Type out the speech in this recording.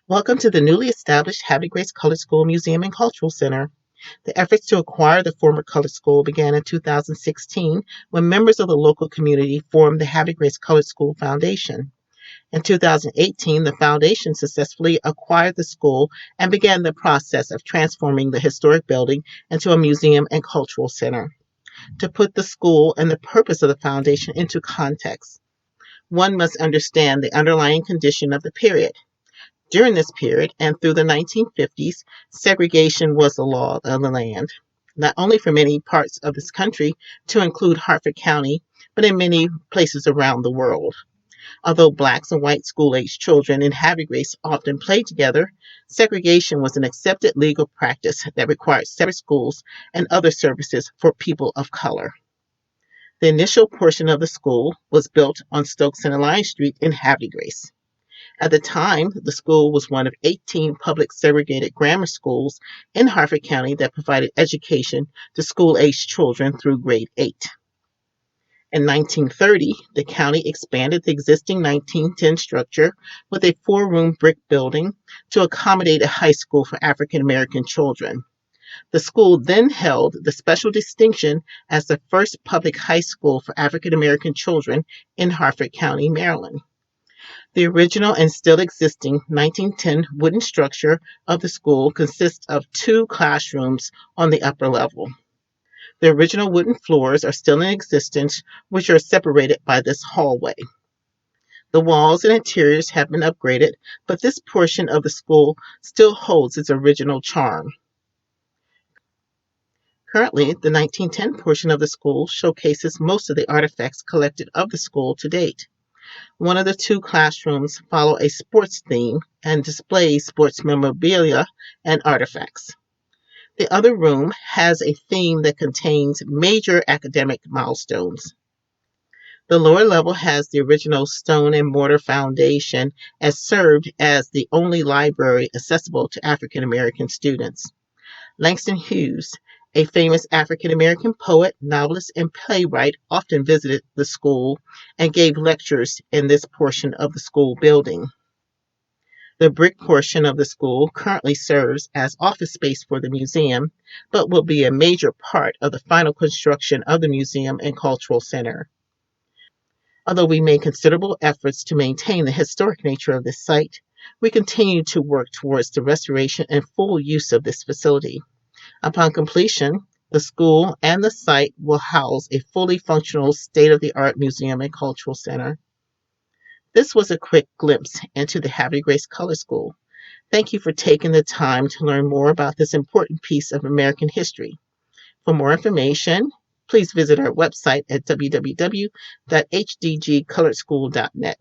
Welcome to the newly established Havre Colored School Museum and Cultural Center. The efforts to acquire the former colored school began in 2016 when members of the local community formed the Havre Colored School Foundation. In 2018, the foundation successfully acquired the school and began the process of transforming the historic building into a museum and cultural center. To put the school and the purpose of the foundation into context, one must understand the underlying condition of the period. During this period and through the 1950s, segregation was the law of the land, not only for many parts of this country, to include Hartford County, but in many places around the world. Although blacks and white school-aged children in Havre Grace often played together, segregation was an accepted legal practice that required separate schools and other services for people of color. The initial portion of the school was built on Stokes and Alliance Street in Havre Grace. At the time, the school was one of 18 public segregated grammar schools in Hartford County that provided education to school-aged children through grade 8. In 1930, the county expanded the existing 1910 structure with a 4-room brick building to accommodate a high school for African American children. The school then held the special distinction as the first public high school for African American children in Hartford County, Maryland. The original and still existing 1910 wooden structure of the school consists of 2 classrooms on the upper level. The original wooden floors are still in existence, which are separated by this hallway. The walls and interiors have been upgraded, but this portion of the school still holds its original charm. Currently, the 1910 portion of the school showcases most of the artifacts collected of the school to date. One of the 2 classrooms follow a sports theme and displays sports memorabilia and artifacts. The other room has a theme that contains major academic milestones. The lower level has the original stone and mortar foundation as served as the only library accessible to African American students. Langston Hughes, a famous African American poet, novelist, and playwright, often visited the school and gave lectures in this portion of the school building. The brick portion of the school currently serves as office space for the museum, but will be a major part of the final construction of the museum and cultural center. Although we made considerable efforts to maintain the historic nature of this site, we continue to work towards the restoration and full use of this facility. Upon completion, the school and the site will house a fully functional state-of-the-art museum and cultural center. This was a quick glimpse into the Havre Grace Color School. Thank you for taking the time to learn more about this important piece of American history. For more information, please visit our website at www.hdgcolorschool.net.